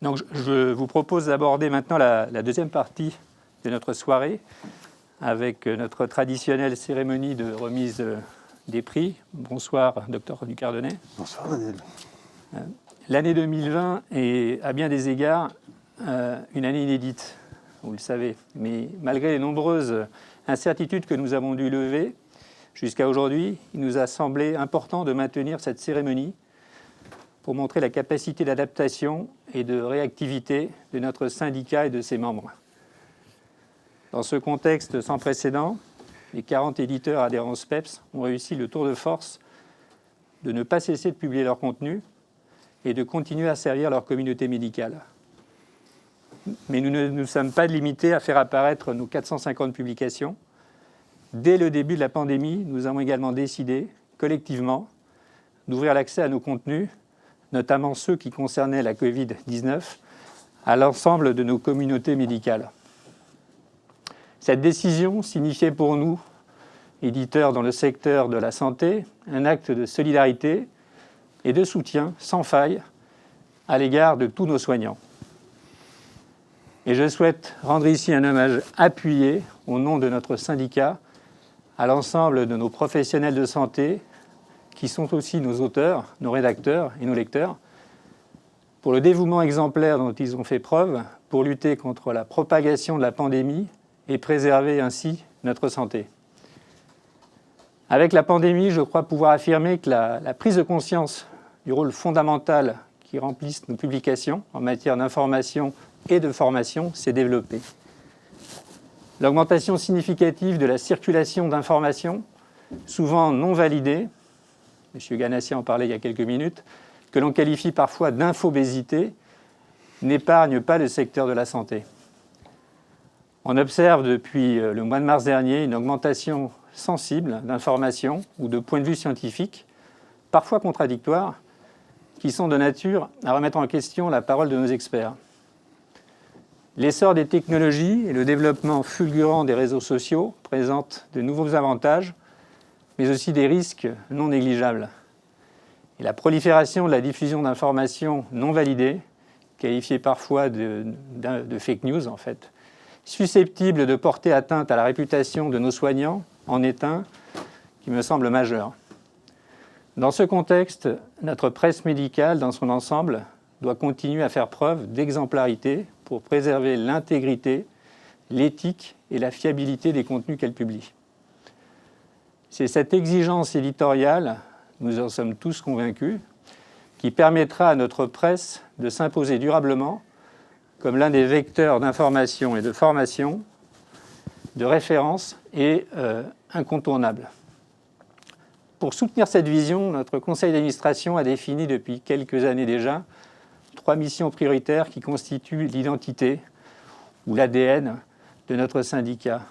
Donc, je vous propose d'aborder maintenant la deuxième partie de notre soirée avec notre traditionnelle cérémonie de remise des prix. Bonsoir, docteur Ducardonnet. Bonsoir, Daniel. L'année 2020 est, à bien des égards, une année inédite, vous le savez. Mais malgré les nombreuses incertitudes que nous avons dû lever jusqu'à aujourd'hui, il nous a semblé important de maintenir cette cérémonie pour montrer la capacité d'adaptation et de réactivité de notre syndicat et de ses membres. Dans ce contexte sans précédent, les 40 éditeurs adhérents au SPEPS ont réussi le tour de force de ne pas cesser de publier leur contenu et de continuer à servir leur communauté médicale. Mais nous ne nous sommes pas limités à faire apparaître nos 450 publications. Dès le début de la pandémie, nous avons également décidé, collectivement, d'ouvrir l'accès à nos contenus, notamment ceux qui concernaient la Covid-19, à l'ensemble de nos communautés médicales. Cette décision signifiait pour nous, éditeurs dans le secteur de la santé, un acte de solidarité et de soutien sans faille à l'égard de tous nos soignants. Et je souhaite rendre ici un hommage appuyé, au nom de notre syndicat, à l'ensemble de nos professionnels de santé, qui sont aussi nos auteurs, nos rédacteurs et nos lecteurs, pour le dévouement exemplaire dont ils ont fait preuve pour lutter contre la propagation de la pandémie et préserver ainsi notre santé. Avec la pandémie, je crois pouvoir affirmer que la prise de conscience du rôle fondamental qui remplissent nos publications en matière d'information et de formation s'est développée. L'augmentation significative de la circulation d'informations, souvent non validées, M. Ganassi en parlait il y a quelques minutes, que l'on qualifie parfois d'infobésité, n'épargne pas le secteur de la santé. On observe depuis le mois de mars dernier une augmentation sensible d'informations ou de points de vue scientifiques, parfois contradictoires, qui sont de nature à remettre en question la parole de nos experts. L'essor des technologies et le développement fulgurant des réseaux sociaux présentent de nouveaux avantages, mais aussi des risques non négligeables. Et la prolifération de la diffusion d'informations non validées, qualifiées parfois de fake news en fait, susceptibles de porter atteinte à la réputation de nos soignants, en est un qui me semble majeur. Dans ce contexte, notre presse médicale dans son ensemble doit continuer à faire preuve d'exemplarité pour préserver l'intégrité, l'éthique et la fiabilité des contenus qu'elle publie. C'est cette exigence éditoriale, nous en sommes tous convaincus, qui permettra à notre presse de s'imposer durablement comme l'un des vecteurs d'information et de formation, de référence et incontournable. Pour soutenir cette vision, notre conseil d'administration a défini depuis quelques années déjà 3 missions prioritaires qui constituent l'identité ou l'ADN de notre syndicat.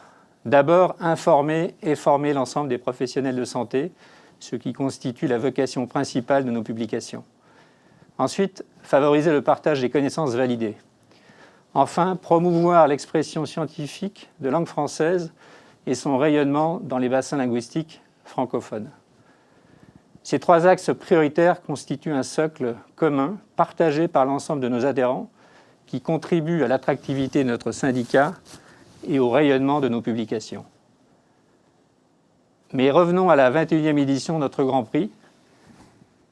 D'abord, informer et former l'ensemble des professionnels de santé, ce qui constitue la vocation principale de nos publications. Ensuite, favoriser le partage des connaissances validées. Enfin, promouvoir l'expression scientifique de langue française et son rayonnement dans les bassins linguistiques francophones. Ces 3 axes prioritaires constituent un socle commun, partagé par l'ensemble de nos adhérents, qui contribue à l'attractivité de notre syndicat et au rayonnement de nos publications. Mais revenons à la 21e édition de notre Grand Prix.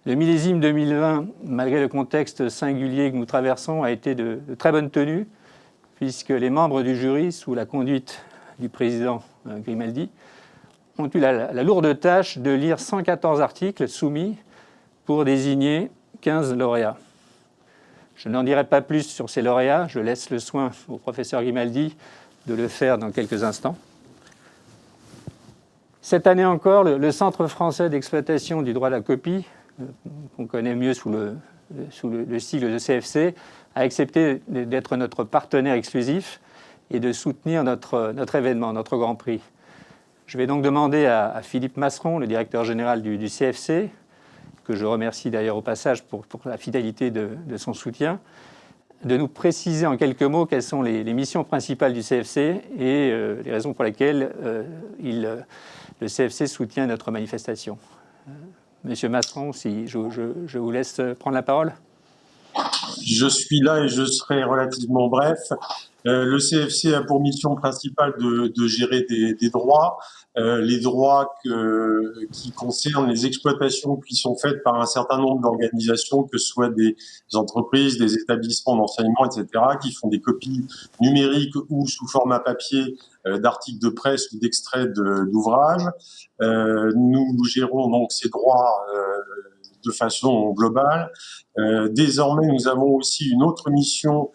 Le millésime 2020, malgré le contexte singulier que nous traversons, a été de très bonne tenue, puisque les membres du jury, sous la conduite du président Grimaldi, ont eu la lourde tâche de lire 114 articles soumis pour désigner 15 lauréats. Je n'en dirai pas plus sur ces lauréats, je laisse le soin au professeur Grimaldi de le faire dans quelques instants. Cette année encore, le Centre français d'exploitation du droit de la copie, qu'on connaît mieux sous le sigle de CFC, a accepté d'être notre partenaire exclusif et de soutenir notre événement, notre Grand Prix. Je vais donc demander à Philippe Masseron, le directeur général du CFC, que je remercie d'ailleurs au passage pour la fidélité de son soutien, de nous préciser en quelques mots quelles sont les missions principales du CFC et les raisons pour lesquelles le CFC soutient notre manifestation. Monsieur Masseron, si je vous laisse prendre la parole. je suis là et je serai relativement bref. Le CFC a pour mission principale de gérer des droits, les droits qui concernent les exploitations qui sont faites par un certain nombre d'organisations, que ce soit des entreprises, des établissements d'enseignement, etc., qui font des copies numériques ou sous format papier d'articles de presse ou d'extraits d'ouvrages. Nous gérons donc ces droits de façon globale. Désormais, nous avons aussi une autre mission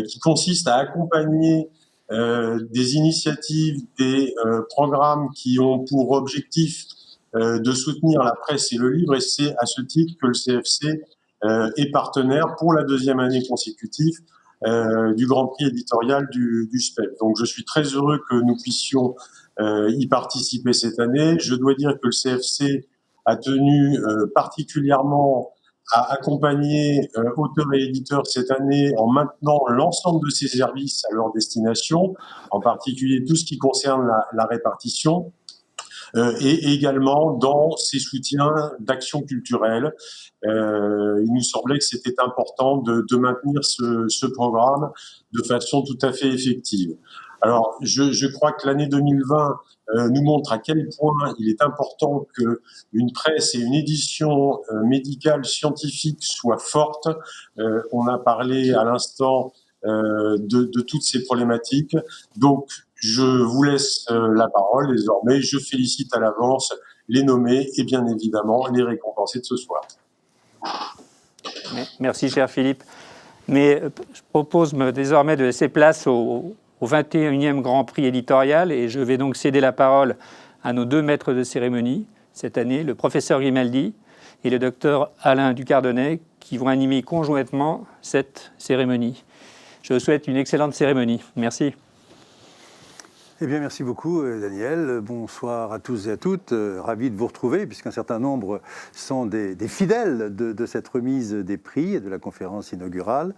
qui consiste à accompagner des initiatives, des programmes qui ont pour objectif de soutenir la presse et le livre, et c'est à ce titre que le CFC est partenaire pour la 2e année consécutive du Grand Prix éditorial du SPEP. Donc je suis très heureux que nous puissions y participer cette année. Je dois dire que le CFC a tenu particulièrement à accompagner auteurs et éditeurs cette année en maintenant l'ensemble de ses services à leur destination, en particulier tout ce qui concerne la répartition, et également dans ses soutiens d'actions culturelles. Il nous semblait que c'était important de maintenir ce programme de façon tout à fait effective. Alors, je crois que l'année 2020 nous montre à quel point il est important qu'une presse et une édition médicale scientifique soient fortes. On a parlé à l'instant de toutes ces problématiques. Donc, je vous laisse la parole désormais. Je félicite à l'avance les nommés et bien évidemment les récompensés de ce soir. Merci, cher Philippe. Mais je propose désormais de laisser place au 21e Grand Prix éditorial et je vais donc céder la parole à nos 2 maîtres de cérémonie cette année, le professeur Grimaldi et le docteur Alain Ducardonnet, qui vont animer conjointement cette cérémonie. Je vous souhaite une excellente cérémonie. Merci. Eh bien, merci beaucoup, Daniel. Bonsoir à tous et à toutes. Ravi de vous retrouver, puisqu'un certain nombre sont des fidèles de cette remise des prix et de la conférence inaugurale.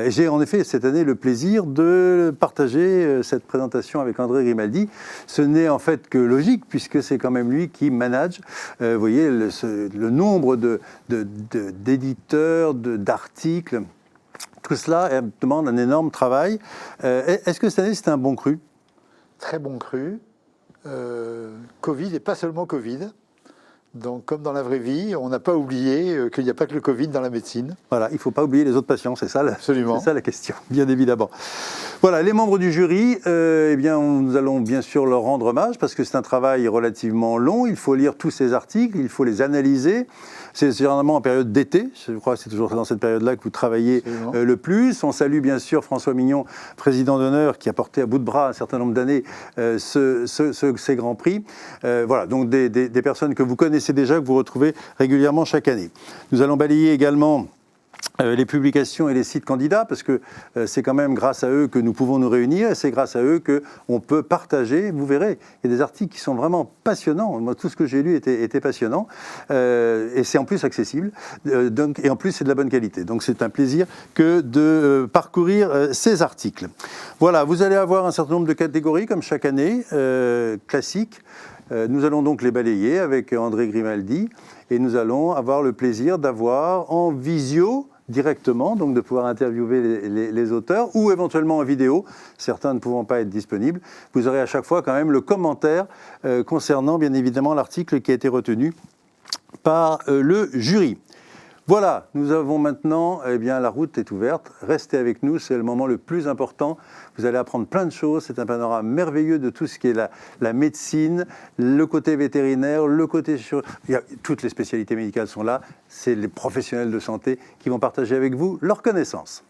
J'ai en effet cette année le plaisir de partager cette présentation avec André Grimaldi. Ce n'est en fait que logique, puisque c'est quand même lui qui manage, vous voyez, le nombre d'éditeurs, d'articles. Tout cela demande un énorme travail. Est-ce que cette année, c'était un bon cru ? Très bon cru, Covid et pas seulement Covid. Donc comme dans la vraie vie, on n'a pas oublié qu'il n'y a pas que le Covid dans la médecine. Voilà, il ne faut pas oublier les autres patients, c'est ça, Absolument. C'est ça la question, bien évidemment. Voilà, les membres du jury, eh bien, nous allons bien sûr leur rendre hommage parce que c'est un travail relativement long. Il faut lire tous ces articles, il faut les analyser. C'est généralement en période d'été. Je crois que c'est toujours dans cette période-là que vous travaillez le plus. On salue bien sûr François Mignon, président d'honneur, qui a porté à bout de bras un certain nombre d'années ces grands prix. Voilà, donc des personnes que vous connaissez déjà, que vous retrouvez régulièrement chaque année. Nous allons balayer également les publications et les sites candidats, parce que c'est quand même grâce à eux que nous pouvons nous réunir, et c'est grâce à eux qu'on peut partager. Vous verrez, il y a des articles qui sont vraiment passionnants. Moi, tout ce que j'ai lu était passionnant, et c'est en plus accessible, et en plus c'est de la bonne qualité. Donc c'est un plaisir que de parcourir ces articles. Voilà, vous allez avoir un certain nombre de catégories, comme chaque année, classiques. Nous allons donc les balayer avec André Grimaldi, et nous allons avoir le plaisir d'avoir en visio directement, donc de pouvoir interviewer les auteurs, ou éventuellement en vidéo, certains ne pouvant pas être disponibles. Vous aurez à chaque fois quand même le commentaire concernant bien évidemment l'article qui a été retenu par le jury. Voilà, nous avons maintenant, eh bien, la route est ouverte. Restez avec nous, c'est le moment le plus important. Vous allez apprendre plein de choses. C'est un panorama merveilleux de tout ce qui est la médecine, le côté vétérinaire, le côté toutes les spécialités médicales sont là. C'est les professionnels de santé qui vont partager avec vous leurs connaissances.